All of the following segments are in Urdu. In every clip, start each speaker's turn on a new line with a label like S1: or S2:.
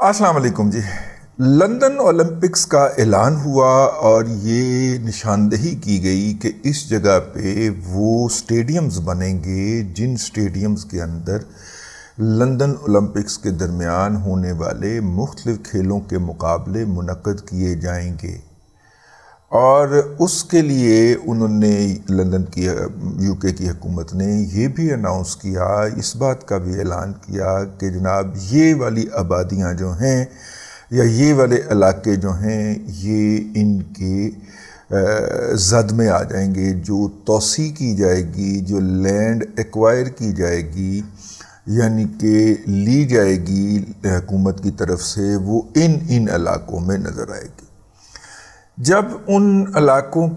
S1: السلام علیکم جی۔ لندن اولمپکس کا اعلان ہوا اور یہ نشاندہی کی گئی کہ اس جگہ پہ وہ سٹیڈیمز بنیں گے جن سٹیڈیمز کے اندر لندن اولمپکس کے درمیان ہونے والے مختلف کھیلوں کے مقابلے منعقد کیے جائیں گے، اور اس کے لیے انہوں نے لندن کی یو کے کی حکومت نے یہ بھی اناؤنس کیا، اس بات کا بھی اعلان کیا کہ جناب یہ والی آبادیاں جو ہیں یا یہ والے علاقے جو ہیں یہ ان کے زد میں آ جائیں گے۔ جو توسیع کی جائے گی، جو لینڈ ایکوائر کی جائے گی یعنی کہ لی جائے گی حکومت کی طرف سے، وہ ان علاقوں میں نظر آئے گی۔ جب ان علاقوں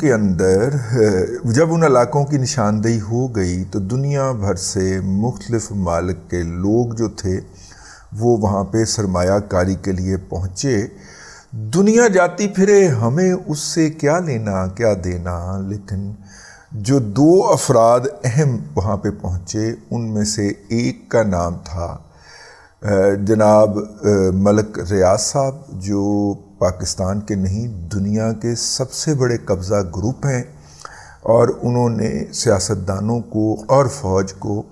S1: کی نشاندہی ہو گئی تو دنیا بھر سے مختلف ممالک کے لوگ جو تھے وہ وہاں پہ سرمایہ کاری کے لیے پہنچے۔ دنیا جاتی پھرے، ہمیں اس سے کیا لینا کیا دینا، لیکن جو دو افراد اہم وہاں پہ پہنچے ان میں سے ایک کا نام تھا جناب ملک ریاض صاحب، جو پاکستان کے نہیں دنیا کے سب سے بڑے قبضہ گروپ ہیں، اور انہوں نے سیاستدانوں کو اور فوج کو،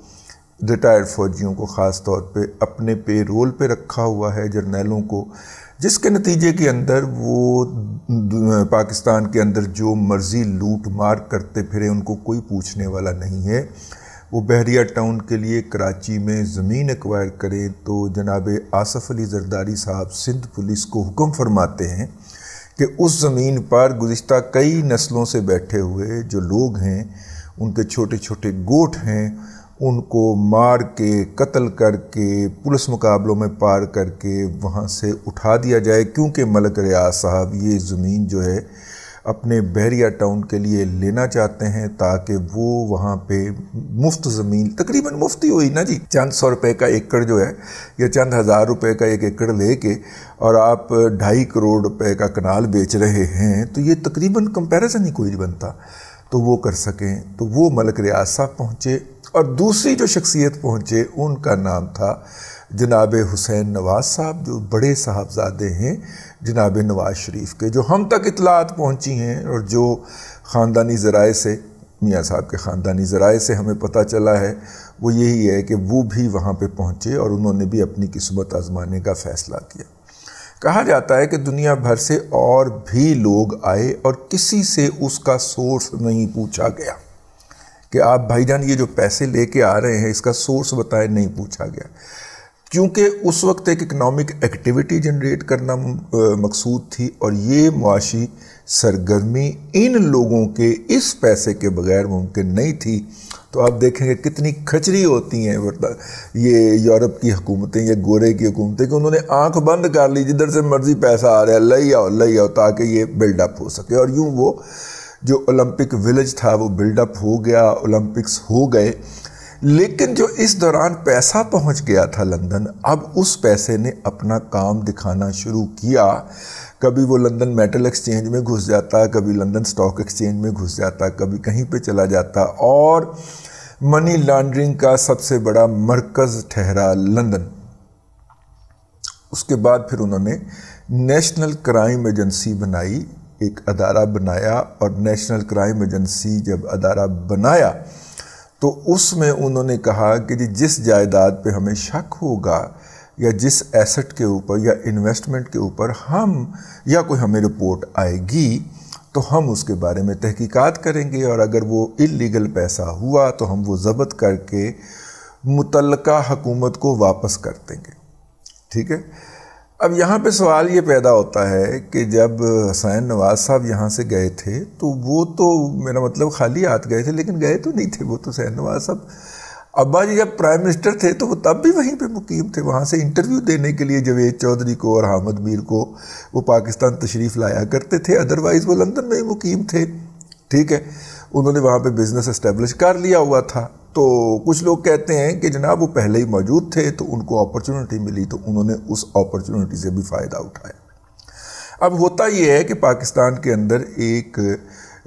S1: ریٹائرڈ فوجیوں کو خاص طور پہ اپنے پے رول پہ رکھا ہوا ہے، جرنیلوں کو، جس کے نتیجے کے اندر وہ پاکستان کے اندر جو مرضی لوٹ مار کرتے پھرے ان کو کوئی پوچھنے والا نہیں ہے۔ وہ بحریہ ٹاؤن کے لیے کراچی میں زمین ایکوائر کریں تو جناب آصف علی زرداری صاحب سندھ پولیس کو حکم فرماتے ہیں کہ اس زمین پر گزشتہ کئی نسلوں سے بیٹھے ہوئے جو لوگ ہیں، ان کے چھوٹے چھوٹے گوٹھ ہیں، ان کو مار کے قتل کر کے پولیس مقابلوں میں پار کر کے وہاں سے اٹھا دیا جائے، کیونکہ ملک ریاض صاحب یہ زمین جو ہے اپنے بحریہ ٹاؤن کے لیے لینا چاہتے ہیں تاکہ وہ وہاں پہ مفت زمین، تقریباً مفتی ہوئی نا جی، چند سو روپے کا ایکڑ جو ہے یا چند ہزار روپے کا ایک ایکڑ لے کے اور آپ 2.5 کروڑ روپے کا کنال بیچ رہے ہیں تو یہ تقریباً کمپیریزن ہی کوئی نہیں بنتا تو وہ کر سکیں۔ تو وہ ملک ریاض صاحب پہنچے، اور دوسری جو شخصیت پہنچے ان کا نام تھا جناب حسین نواز صاحب، جو بڑے صاحبزادے ہیں جناب نواز شریف کے، جو ہم تک اطلاعات پہنچی ہیں اور جو خاندانی ذرائع سے، میاں صاحب کے خاندانی ذرائع سے ہمیں پتہ چلا ہے، وہ یہی ہے کہ وہ بھی وہاں پہ پہنچے اور انہوں نے بھی اپنی قسمت آزمانے کا فیصلہ کیا۔ کہا جاتا ہے کہ دنیا بھر سے اور بھی لوگ آئے اور کسی سے اس کا سورس نہیں پوچھا گیا کہ آپ بھائی جان یہ جو پیسے لے کے آ رہے ہیں اس کا سورس بتائیں، نہیں پوچھا گیا، کیونکہ اس وقت ایک اکنامک ایکٹیویٹی جنریٹ کرنا مقصود تھی، اور یہ معاشی سرگرمی ان لوگوں کے اس پیسے کے بغیر ممکن نہیں تھی۔ تو آپ دیکھیں گے کتنی کھچری ہوتی ہیں یہ یورپ کی حکومتیں یا گورے کی حکومتیں، کہ انہوں نے آنکھ بند کر لی، جدھر سے مرضی پیسہ آ رہا ہے لے آؤ تاکہ یہ بلڈ اپ ہو سکے، اور یوں وہ جو اولمپک ولیج تھا وہ بلڈ اپ ہو گیا، اولمپکس ہو گئے۔ لیکن جو اس دوران پیسہ پہنچ گیا تھا لندن، اب اس پیسے نے اپنا کام دکھانا شروع کیا۔ کبھی وہ لندن میٹل ایکسچینج میں گھس جاتا، کبھی لندن سٹاک ایکسچینج میں گھس جاتا، کبھی کہیں پہ چلا جاتا، اور منی لانڈرنگ کا سب سے بڑا مرکز ٹھہرا لندن۔ اس کے بعد پھر انہوں نے نیشنل کرائم ایجنسی بنائی، ایک ادارہ بنایا، اور نیشنل کرائم ایجنسی جب ادارہ بنایا تو اس میں انہوں نے کہا کہ جس جائیداد پہ ہمیں شک ہوگا یا جس ایسٹ کے اوپر یا انویسٹمنٹ کے اوپر یا کوئی ہمیں رپورٹ آئے گی تو ہم اس کے بارے میں تحقیقات کریں گے، اور اگر وہ اللیگل پیسہ ہوا تو ہم وہ ضبط کر کے متعلقہ حکومت کو واپس کر دیں گے۔ ٹھیک ہے، اب یہاں پہ سوال یہ پیدا ہوتا ہے کہ جب حسین نواز صاحب یہاں سے گئے تھے تو وہ تو میرا مطلب خالی ہاتھ گئے تھے، لیکن گئے تو نہیں تھے، وہ تو حسین نواز صاحب ابا جی جب پرائم منسٹر تھے تو وہ تب بھی وہیں پہ مقیم تھے، وہاں سے انٹرویو دینے کے لیے جاوید چودھری کو اور حامد میر کو وہ پاکستان تشریف لایا کرتے تھے، ادروائز وہ لندن میں ہی مقیم تھے۔ ٹھیک ہے، انہوں نے وہاں پہ بزنس اسٹیبلش کر لیا ہوا تھا، تو کچھ لوگ کہتے ہیں کہ جناب وہ پہلے ہی موجود تھے تو ان کو اپرچونٹی ملی تو انہوں نے اس اپرچونٹی سے بھی فائدہ اٹھایا۔ اب ہوتا یہ ہے کہ پاکستان کے اندر ایک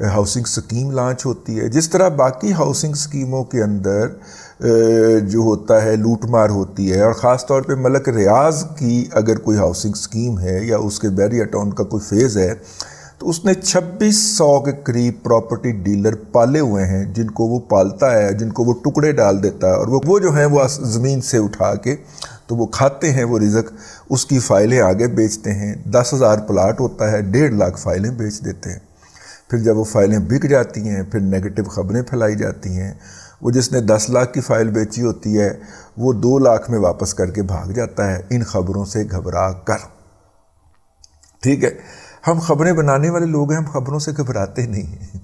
S1: ہاؤسنگ سکیم لانچ ہوتی ہے، جس طرح باقی ہاؤسنگ سکیموں کے اندر جو ہوتا ہے لوٹ مار ہوتی ہے، اور خاص طور پہ ملک ریاض کی اگر کوئی ہاؤسنگ سکیم ہے یا اس کے بیریا ٹاؤن کا کوئی فیز ہے تو اس نے 2600 کے قریب پراپرٹی ڈیلر پالے ہوئے ہیں، جن کو وہ پالتا ہے، جن کو وہ ٹکڑے ڈال دیتا ہے، اور وہ جو ہیں وہ زمین سے اٹھا کے تو وہ کھاتے ہیں وہ رزق، اس کی فائلیں آگے بیچتے ہیں۔ 10,000 پلاٹ ہوتا ہے، 1.5 لاکھ فائلیں بیچ دیتے ہیں۔ پھر جب وہ فائلیں بک جاتی ہیں پھر نیگیٹو خبریں پھیلائی جاتی ہیں۔ وہ جس نے 10 لاکھ کی فائل بیچی ہوتی ہے وہ 2 لاکھ میں واپس کر کے بھاگ جاتا ہے ان خبروں سے گھبرا کر۔ ٹھیک ہے، ہم خبریں بنانے والے لوگ ہیں، ہم خبروں سے گھبراتے نہیں ہیں۔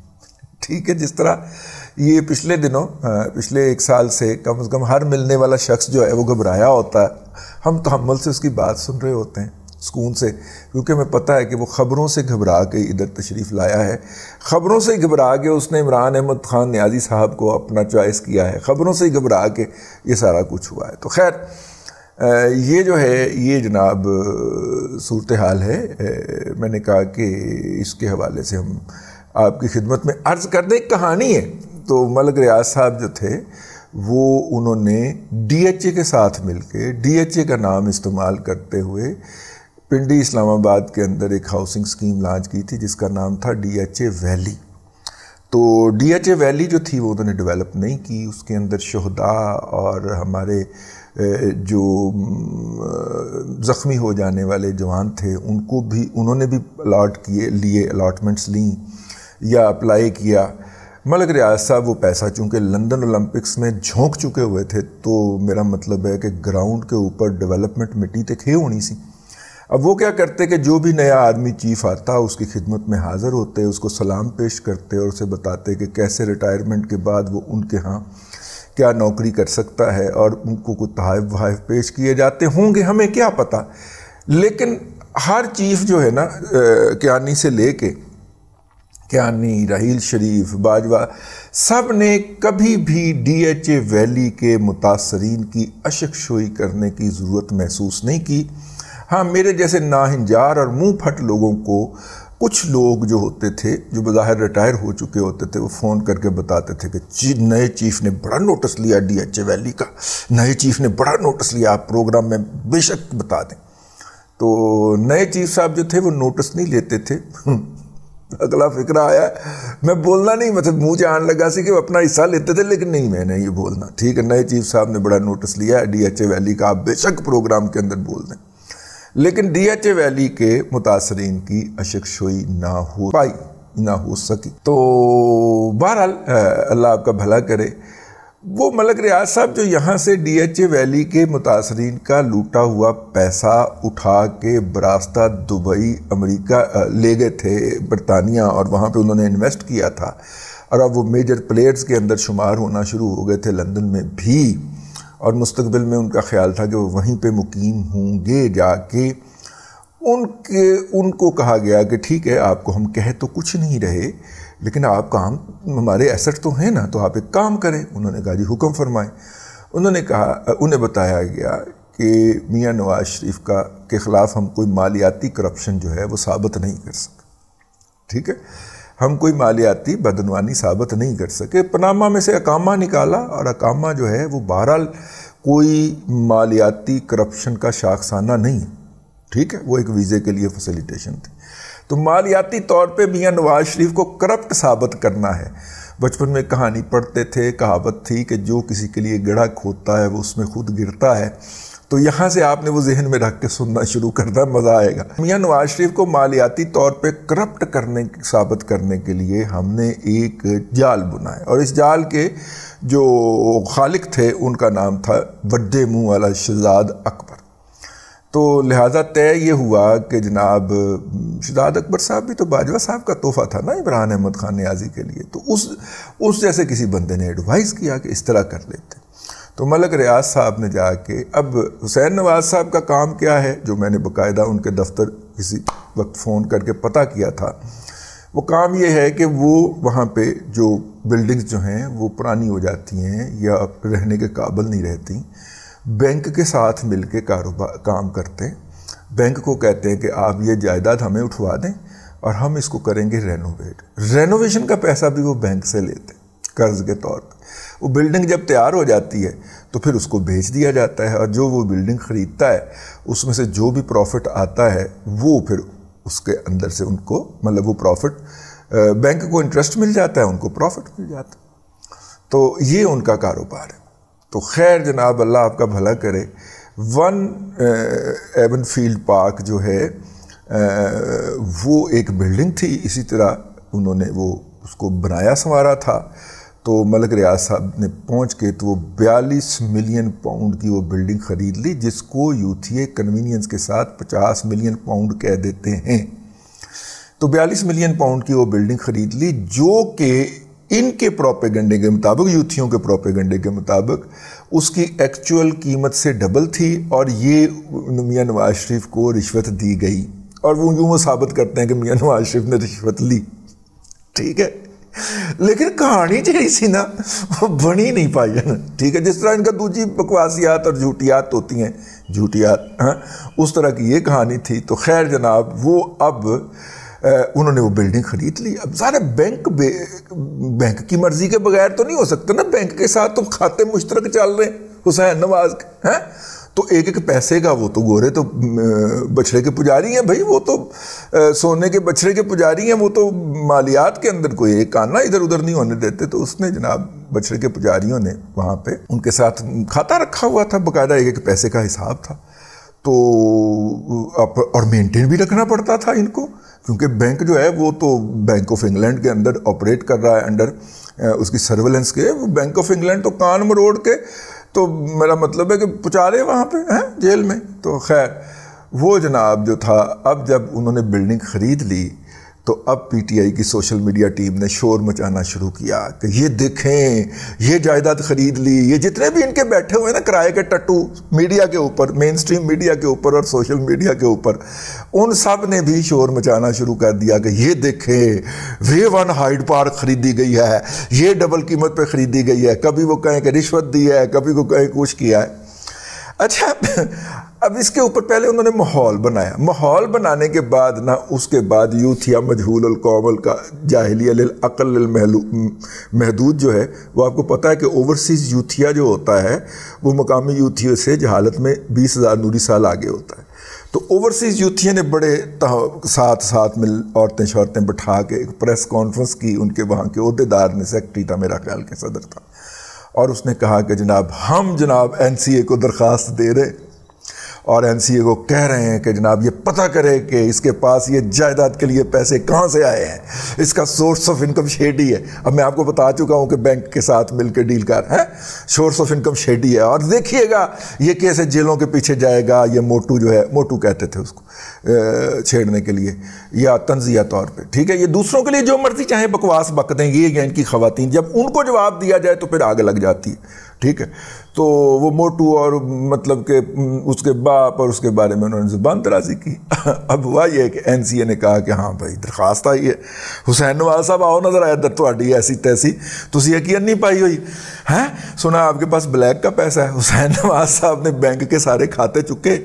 S1: ٹھیک ہے، جس طرح یہ پچھلے دنوں پچھلے 1 سال سے کم از کم ہر ملنے والا شخص جو ہے وہ گھبرایا ہوتا ہے، ہم تحمل سے اس کی بات سن رہے ہوتے ہیں، سکون سے، کیونکہ ہمیں پتہ ہے کہ وہ خبروں سے گھبرا کے ادھر تشریف لایا ہے۔ خبروں سے گھبرا کے اس نے عمران احمد خان نیازی صاحب کو اپنا چوائس کیا ہے، خبروں سے گھبرا کے یہ سارا کچھ ہوا ہے۔ تو خیر یہ جو ہے یہ جناب صورتحال ہے۔ میں نے کہا کہ اس کے حوالے سے ہم آپ کی خدمت میں عرض کر دیں۔ ایک کہانی ہے، تو ملک ریاض صاحب جو تھے وہ انہوں نے ڈی ایچ اے کے ساتھ مل کے ڈی ایچ اے کا نام استعمال کرتے ہوئے پنڈی اسلام آباد کے اندر ایک ہاؤسنگ سکیم لانچ کی تھی جس کا نام تھا ڈی ایچ اے ویلی۔ تو ڈی ایچ اے ویلی جو تھی وہ انہوں نے ڈیولپ نہیں کی، اس کے اندر شہداء اور ہمارے جو زخمی ہو جانے والے جوان تھے ان کو بھی انہوں نے بھی الاٹمنٹس لیں یا اپلائی کیا۔ ملک ریاض صاحب وہ پیسہ چونکہ لندن اولمپکس میں جھونک چکے ہوئے تھے، تو میرا مطلب ہے کہ گراؤنڈ کے اوپر ڈیولپمنٹ مٹی تے کھے ہونی سی۔ اب وہ کیا کرتے کہ جو بھی نیا آرمی چیف آتا اس کی خدمت میں حاضر ہوتے، اس کو سلام پیش کرتے اور اسے بتاتے کہ کیسے ریٹائرمنٹ کے بعد وہ ان کے ہاں کیا نوکری کر سکتا ہے، اور ان کو کوئی تحائف وحائف پیش کیے جاتے ہوں گے، ہمیں کیا پتہ۔ لیکن ہر چیف جو ہے نا کیانی سے لے کے کیانی، راحیل شریف، باجوہ، سب نے کبھی بھی ڈی ایچ اے ویلی کے متاثرین کی اشک شوئی کرنے کی ضرورت محسوس نہیں کی۔ ہاں میرے جیسے ناہنجار اور منہ پھٹ لوگوں کو کچھ لوگ جو ہوتے تھے جو بظاہر ریٹائر ہو چکے ہوتے تھے وہ فون کر کے بتاتے تھے کہ نئے چیف نے بڑا نوٹس لیا ڈی ایچ اے ویلی کا، نئے چیف نے بڑا نوٹس لیا، آپ پروگرام میں بے شک بتا دیں۔ تو نئے چیف صاحب جو تھے وہ نوٹس نہیں لیتے تھے۔ اگلا فکرہ آیا، میں بولنا نہیں، مطلب منہ جان لگا سی کہ وہ اپنا حصہ لیتے تھے، لیکن نہیں میں نے یہ بولنا۔ ٹھیک ہے، نئے چیف صاحب نے بڑا نوٹس لیا ہے ڈی ایچ اے ویلی کا، آپ بے شک پروگرام کے اندر بول دیں، لیکن ڈی ایچ اے ویلی کے متاثرین کی اشک شوئی نہ ہو سکی۔ تو بہرحال اللہ آپ کا بھلا کرے۔ وہ ملک ریاض صاحب جو یہاں سے ڈی ایچ اے ویلی کے متاثرین کا لوٹا ہوا پیسہ اٹھا کے براستہ دبئی امریکہ لے گئے تھے، برطانیہ، اور وہاں پہ انہوں نے انویسٹ کیا تھا، اور اب وہ میجر پلیئرز کے اندر شمار ہونا شروع ہو گئے تھے لندن میں بھی، اور مستقبل میں ان کا خیال تھا کہ وہ وہیں پہ مقیم ہوں گے جا کے۔ ان کو کہا گیا کہ ٹھیک ہے، آپ کو ہم کہہ تو کچھ نہیں رہے، لیکن آپ کام ہمارے ایسٹ تو ہیں نا، تو آپ ایک کام کریں۔ انہوں نے کہا جی حکم فرمائیں۔ انہوں نے کہا، انہیں بتایا گیا کہ میاں نواز شریف کے خلاف ہم کوئی مالیاتی کرپشن جو ہے وہ ثابت نہیں کر سکے۔ ٹھیک ہے، ہم کوئی مالیاتی بدعنوانی ثابت نہیں کر سکے۔ پاناما میں سے اقامہ نکالا، اور اقامہ جو ہے وہ بہرحال کوئی مالیاتی کرپشن کا شاخسانہ نہیں، ٹھیک ہے، وہ ایک ویزے کے لیے فیسیلیٹیشن تھی۔ تو مالیاتی طور پہ میاں نواز شریف کو کرپٹ ثابت کرنا ہے۔ بچپن میں کہانی پڑھتے تھے، کہاوت تھی کہ جو کسی کے لیے گڑھا کھودتا ہے وہ اس میں خود گرتا ہے۔ تو یہاں سے آپ نے وہ ذہن میں رکھ کے سننا شروع کرنا، مزہ آئے گا۔ میاں نواز شریف کو مالیاتی طور پہ کرپٹ ثابت کرنے کے لیے ہم نے ایک جال بنایا، اور اس جال کے جو خالق تھے ان کا نام تھا وڈے منہ والا شہزاد اکبر۔ تو لہٰذا طے یہ ہوا کہ جناب شہزاد اکبر صاحب بھی تو باجوہ صاحب کا تحفہ تھا نا عمران احمد خان نیازی کے لیے، تو اس جیسے کسی بندے نے ایڈوائز کیا کہ اس طرح کر لیتے۔ تو ملک ریاض صاحب نے جا کے، اب حسین نواز صاحب کا کام کیا ہے جو میں نے باقاعدہ ان کے دفتر کسی وقت فون کر کے پتہ کیا تھا، وہ کام یہ ہے کہ وہ وہاں پہ جو بلڈنگز جو ہیں وہ پرانی ہو جاتی ہیں یا رہنے کے قابل نہیں رہتی، بینک کے ساتھ مل کے کام کرتے ہیں۔ بینک کو کہتے ہیں کہ آپ یہ جائیداد ہمیں اٹھوا دیں اور ہم اس کو کریں گے رینوویٹ۔ رینوویشن کا پیسہ بھی وہ بینک سے لیتے ہیں۔ قرض کے طور پہ. وہ بلڈنگ جب تیار ہو جاتی ہے تو پھر اس کو بیچ دیا جاتا ہے, اور جو وہ بلڈنگ خریدتا ہے اس میں سے جو بھی پروفٹ آتا ہے وہ پھر اس کے اندر سے ان کو مطلب وہ پروفٹ بینک کو انٹرسٹ مل جاتا ہے, ان کو پروفٹ مل جاتا ہے. تو یہ ان کا کاروبار ہے. تو خیر جناب, اللہ آپ کا بھلا کرے. ایون فیلڈ پارک جو ہے وہ ایک بلڈنگ تھی, اسی طرح انہوں نے وہ اس کو بنایا سنوارا تھا. تو ملک ریاض صاحب نے پہنچ کے تو وہ 42 ملین پاؤنڈ کی وہ بلڈنگ خرید لی, جس کو یوتھیے کنوینئنس کے ساتھ 50 ملین پاؤنڈ کہہ دیتے ہیں. تو 42 ملین پاؤنڈ کی وہ بلڈنگ خرید لی, جو کہ ان کے پروپیگنڈے کے مطابق, یوتھیوں کے پروپیگنڈے کے مطابق اس کی ایکچول قیمت سے ڈبل تھی, اور یہ میاں نواز شریف کو رشوت دی گئی. اور وہ یوں ثابت کرتے ہیں کہ میاں نواز شریف نے رشوت لی. ٹھیک ہے, لیکن کہانی جو ایسی نا وہ بنی نہیں پائی ہے نا. ٹھیک ہے, جس طرح ان کا دوسری بکواسیات اور جھوٹیات ہوتی ہیں, جھوٹیات, اس طرح کی یہ کہانی تھی. تو خیر جناب, وہ اب انہوں نے وہ بلڈنگ خرید لی. اب سارے بینک کی مرضی کے بغیر تو نہیں ہو سکتا نا. بینک کے ساتھ تم کھاتے مشترک چل رہے ہیں حسین نواز کے, ہیں تو ایک ایک پیسے کا, وہ تو گورے تو بچھڑے کے پجاری ہیں بھائی, وہ تو سونے کے بچھڑے کے پجاری ہیں, وہ تو مالیات کے اندر کوئی ایک آنا ادھر ادھر نہیں ہونے دیتے. تو اس نے جناب بچھڑے کے پجاریوں نے وہاں پہ ان کے ساتھ کھاتا رکھا ہوا تھا, باقاعدہ ایک ایک پیسے کا حساب تھا. تو اور مینٹین بھی رکھنا پڑتا تھا ان کو, کیونکہ بینک جو ہے وہ تو بینک آف انگلینڈ کے اندر آپریٹ کر رہا ہے, انڈر اس کی سرولنس کے. وہ بینک آف انگلینڈ تو کان مروڑ کے, تو میرا مطلب ہے کہ پہنچا رہے وہاں پہ ہیں جیل میں. تو خیر وہ جناب جو تھا, اب جب انہوں نے بلڈنگ خرید لی تو اب پی ٹی آئی کی سوشل میڈیا ٹیم نے شور مچانا شروع کیا کہ یہ دیکھیں یہ جائیداد خرید لی. یہ جتنے بھی ان کے بیٹھے ہوئے ہیں نا کرائے کے ٹٹو میڈیا کے اوپر, مین سٹریم میڈیا کے اوپر اور سوشل میڈیا کے اوپر, ان سب نے بھی شور مچانا شروع کر دیا کہ یہ دیکھیں ویو ون ہائیڈ پارک خریدی گئی ہے, یہ ڈبل قیمت پہ خریدی گئی ہے. کبھی وہ کہیں کہ رشوت دی ہے, کبھی وہ کہیں کچھ کیا ہے. اچھا, اب اس کے اوپر پہلے انہوں نے ماحول بنایا. ماحول بنانے کے بعد نا, اس کے بعد یوتھیا مجہول القوم کا جاہلیہ للعقل محدود جو ہے, وہ آپ کو پتہ ہے کہ اوورسیز یوتھیا جو ہوتا ہے وہ مقامی یوتھیا سے جہالت میں 20,000 نوری سال آگے ہوتا ہے. تو اوورسیز یوتھیا نے بڑے ساتھ میں عورتیں شورتیں بٹھا کے ایک پریس کانفرنس کی. ان کے وہاں کے عہدیدار نے, سیکٹری تھا میرا خیال کے صدر تھا, اور اس نے کہا کہ جناب ہم جناب این سی اے کو درخواست دے رہے, اور این سی اے کو کہہ رہے ہیں کہ جناب یہ پتہ کرے کہ اس کے پاس یہ جائیداد کے لیے پیسے کہاں سے آئے ہیں, اس کا سورس آف انکم شیڈی ہے. اب میں آپ کو بتا چکا ہوں کہ بینک کے ساتھ مل کے ڈیل کر ہیں, سورس آف انکم شیڈی ہے. اور دیکھیے گا یہ کیسے جیلوں کے پیچھے جائے گا. یہ موٹو جو ہے, موٹو کہتے تھے اس کو چھیڑنے کے لیے یا تنزیہ طور پہ. ٹھیک ہے, یہ دوسروں کے لیے جو مرضی چاہے بکواس بک دیں, یہ ان کی خواتین, جب ان کو جواب دیا جائے تو پھر آگے لگ جاتی ہے. ٹھیک ہے, تو وہ موٹو اور مطلب کہ اس کے باپ اور اس کے بارے میں انہوں نے زبان درازی کی. اب ہوا یہ کہ این سی اے نے کہا کہ ہاں بھائی درخواست آئی ہے, حسین نواز صاحب آؤ نظر آیا در تھوڑی ایسی تیسی, تسی یقین نہیں پائی ہوئی ہیں, سنا آپ کے پاس بلیک کا پیسہ ہے. حسین نواز صاحب نے بینک کے سارے کھاتے چکے,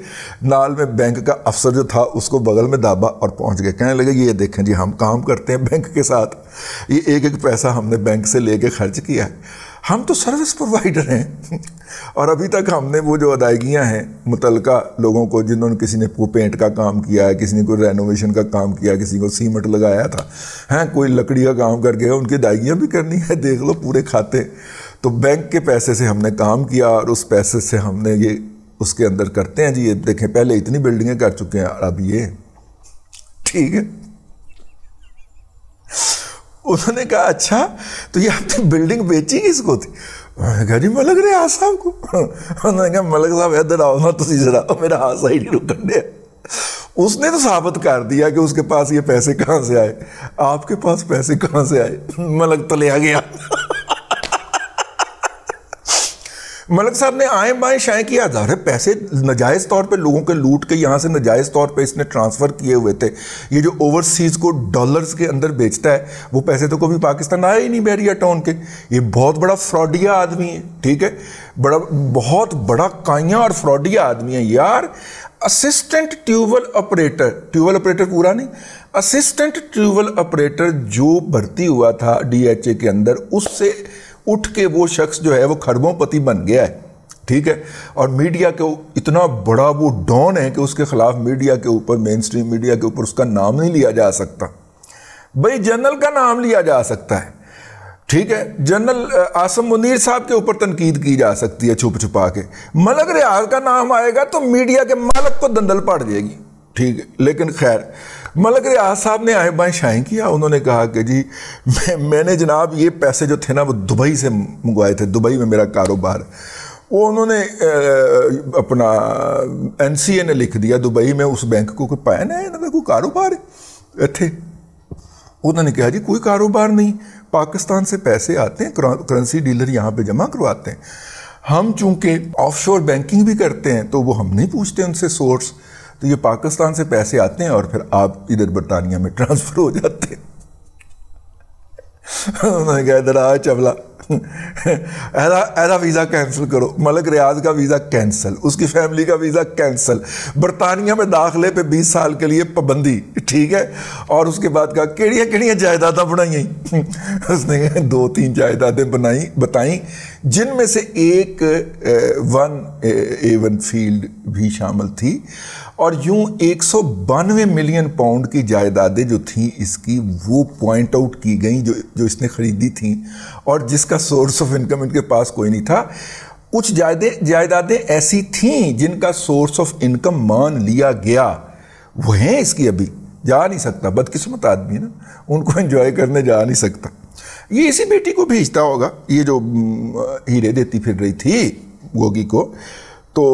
S1: نال میں بینک کا افسر جو تھا اس کو بغل میں دابا اور پہنچ گئے. کہنے لگے یہ دیکھیں جی ہم کام کرتے ہیں بینک کے ساتھ, یہ ایک ایک پیسہ ہم نے بینک سے لے کے خرچ کیا ہے, ہم تو سروس پرووائڈر ہیں. اور ابھی تک ہم نے وہ جو ادائیگیاں ہیں متعلقہ لوگوں کو, جنہوں نے کسی نے کو پینٹ کا کام کیا ہے, کسی نے کوئی رینوویشن کا کام کیا, کسی کو سیمنٹ لگایا تھا, ہیں کوئی لکڑی کا کام کر گیا, ان کی ادائیگیاں بھی کرنی ہے. دیکھ لو پورے کھاتے. تو بینک کے پیسے سے ہم نے کام کیا, اور اس پیسے سے ہم نے یہ اس کے اندر کرتے ہیں جی. یہ دیکھیں پہلے اتنی بلڈنگیں کر چکے ہیں, اب یہ. ٹھیک ہے, انہوں نے کہا اچھا تو یہ آپ نے بلڈنگ بیچی کس کو تھی؟ میں نے کہا جی ملک ریاض صاحب کو. انہوں نے کہا ملک صاحب ادھر آؤ نا, تسی ذرا میرا ہاتھ صحیح نہیں رکن دیا. اس نے تو ثابت کر دیا کہ اس کے پاس یہ پیسے کہاں سے آئے. آپ کے پاس پیسے کہاں سے آئے؟ ملک تلے آ گیا. ملک صاحب نے آئیں بائیں شائیں کیا, ظاہر پیسے ناجائز طور پہ لوگوں کے لوٹ کے یہاں سے ناجائز طور پہ اس نے ٹرانسفر کیے ہوئے تھے. یہ جو اوورسیز کو ڈالرز کے اندر بیچتا ہے وہ پیسے تو کبھی پاکستان آئے ہی نہیں بیریا ٹاؤن کے. یہ بہت بڑا فراڈیا آدمی ہے. ٹھیک ہے, بہت بڑا کائیاں اور فراڈیا آدمی ہے یار. اسسٹنٹ ٹیوبل آپریٹر پورا نہیں, اسسٹنٹ ٹیوبل آپریٹر جو بھرتی ہوا تھا ڈی ایچ اے کے اندر, اس سے اٹھ کے وہ شخص جو ہے وہ کھربوں پتی بن گیا ہے. ٹھیک ہے, اور میڈیا کے اتنا بڑا وہ ڈان ہے کہ اس کے خلاف میڈیا کے اوپر, مین سٹریم میڈیا کے اوپر اس کا نام نہیں لیا جا سکتا. بھائی جنرل کا نام لیا جا سکتا ہے, ٹھیک ہے, جنرل عاصم منیر صاحب کے اوپر تنقید کی جا سکتی ہے چھپ چھپا کے. ملک ریاض کا نام آئے گا تو میڈیا کے مالک کو دندل پڑ جائے گی. ٹھیک ہے, لیکن خیر ملک ریاض صاحب نے آئیں بائیں شائیں کیا. انہوں نے کہا کہ جی میں نے جناب یہ پیسے جو تھے نا وہ دبئی سے منگوائے تھے, دبئی میں میرا کاروبار. وہ انہوں نے اپنا این سی اے نے لکھ دیا دبئی میں اس بینک کو کوئی پایا نہیں, انہوں نے کوئی کاروبار تھے. انہوں نے کہا جی کوئی کاروبار نہیں, پاکستان سے پیسے آتے ہیں, کرنسی ڈیلر یہاں پہ جمع کرواتے ہیں. ہم چونکہ آف شور بینکنگ بھی کرتے ہیں تو وہ ہم نہیں پوچھتے ان سے سورس, تو یہ پاکستان سے پیسے آتے ہیں اور پھر آپ ادھر برطانیہ میں ٹرانسفر ہو جاتے ہیں. انہوں نے کہا ادھر آ چبلا, ایسا ویزا کینسل کرو. ملک ریاض کا ویزا کینسل, اس کی فیملی کا ویزا کینسل, برطانیہ میں داخلے پہ 20 سال کے لیے پابندی. ٹھیک ہے, اور اس کے بعد کہا کیڑیاں جائیدادیں بنائی. اس نے 2-3 جائیدادیں بتائیں جن میں سے ایک 1A1 فیلڈ بھی شامل تھی. اور یوں 192 ملین پاؤنڈ کی جائیدادیں جو تھیں اس کی وہ پوائنٹ آؤٹ کی گئیں جو اس نے خریدی تھیں, اور جس کا سورس آف انکم ان کے پاس کوئی نہیں تھا. کچھ جائیدادیں ایسی تھیں جن کا سورس آف انکم مان لیا گیا, وہ ہیں اس کی ابھی جا نہیں سکتا. بدقسمت آدمی نا, ان کو انجوائے کرنے جا نہیں سکتا. یہ اسی بیٹی کو بھیجتا ہوگا, یہ جو ہیرے دیتی پھر رہی تھی گوگی کو, تو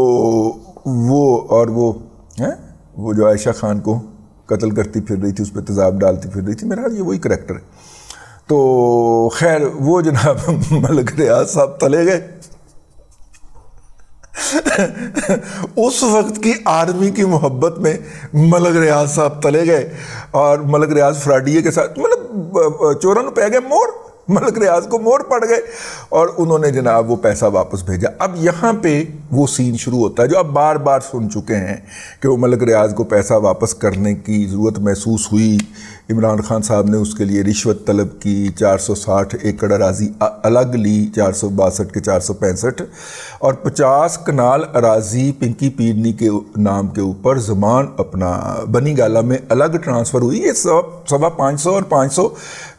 S1: وہ جو عائشہ خان کو قتل کرتی پھر رہی تھی, اس پہ تیزاب ڈالتی پھر رہی تھی, میرا حال یہ وہی کریکٹر ہے. تو خیر وہ جناب ملک ریاض صاحب تلے گئے. اس وقت کی آرمی کی محبت میں ملک ریاض صاحب تلے گئے, اور ملک ریاض فراڈیے کے ساتھ مطلب چوروں نے پہ گئے موڑ, ملک ریاض کو موڑ پڑ گئے, اور انہوں نے جناب وہ پیسہ واپس بھیجا. اب یہاں پہ وہ سین شروع ہوتا ہے جو آپ بار بار سن چکے ہیں کہ وہ ملک ریاض کو پیسہ واپس کرنے کی ضرورت محسوس ہوئی. عمران خان صاحب نے اس کے لیے رشوت طلب کی, 460 ایکڑ اراضی الگ لی, 462 کے 465, اور 50 کنال اراضی پنکی پیرنی کے نام کے اوپر زمان اپنا بنی گالا میں الگ ٹرانسفر ہوئی. یہ 550 اور 500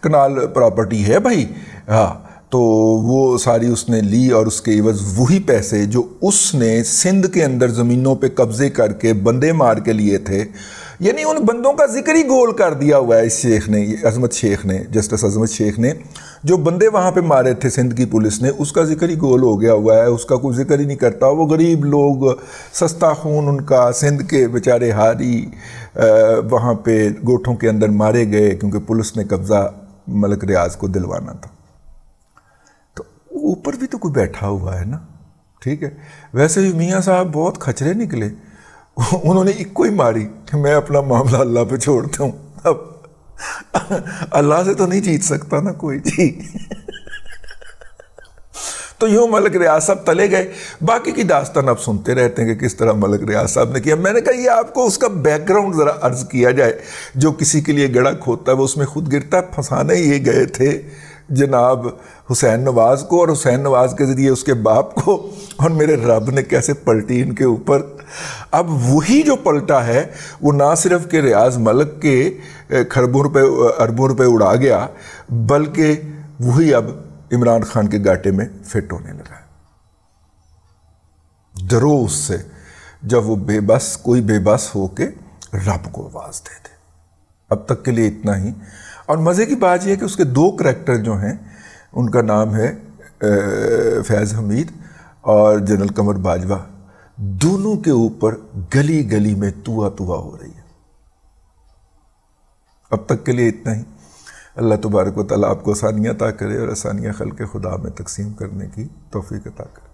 S1: کنال پراپرٹی ہے بھائی. ہاں, تو وہ ساری اس نے لی, اور اس کے عوض وہی پیسے جو اس نے سندھ کے اندر زمینوں پہ قبضے کر کے بندے مار کے لیے تھے, یعنی ان بندوں کا ذکر ہی گول کر دیا ہوا ہے اس شیخ نے, عظمت شیخ نے, جسٹس عظمت شیخ نے, جو بندے وہاں پہ مارے تھے سندھ کی پولیس نے, اس کا ذکر ہی گول ہو گیا ہوا ہے. اس کا کوئی ذکر ہی نہیں کرتا. وہ غریب لوگ, سستا خون ان کا, سندھ کے بیچارے ہاری وہاں پہ گوٹھوں کے اندر مارے گئے کیونکہ پولیس نے قبضہ ملک ریاض کو دلوانا تھا. تو اوپر بھی تو کوئی بیٹھا ہوا ہے نا. ٹھیک ہے, ویسے بھی میاں صاحب بہت کھچرے نکلے. انہوں نے ایک کوئی ماری کہ میں اپنا معاملہ اللہ پہ چھوڑتا ہوں, اب اللہ سے تو نہیں جیت سکتا نا کوئی. جی تو یوں ملک ریاض صاحب تلے گئے. باقی کی داستان آپ سنتے رہتے ہیں کہ کس طرح ملک ریاض صاحب نے کیا. میں نے کہا یہ آپ کو اس کا بیک گراؤنڈ ذرا عرض کیا جائے. جو کسی کے لیے گڑا کھوتا ہے وہ اس میں خود گرتا ہے. پھنسانے یہ گئے تھے جناب حسین نواز کو, اور حسین نواز کے ذریعے اس کے باپ کو, اور میرے رب نے کیسے پلٹی ان کے اوپر. اب وہی جو پلٹا ہے وہ نہ صرف کہ ریاض ملک کے کھربوں روپے اربوں روپے اڑا گیا, بلکہ وہی اب عمران خان کے گاٹے میں فٹ ہونے لگا ہے. دروز سے جب وہ کوئی بے بس ہو کے رب کو آواز دے دے. اب تک کے لیے اتنا ہی. اور مزے کی بات یہ ہے کہ اس کے 2 کریکٹر جو ہیں ان کا نام ہے فیض حمید اور جنرل قمر باجوہ. دونوں کے اوپر گلی گلی میں توا ہو رہی ہے. اب تک کے لیے اتنا ہی. اللہ تبارک و تعالیٰ آپ کو آسانیاں عطا کرے اور آسانیاں خلق خدا میں تقسیم کرنے کی توفیق عطا کرے.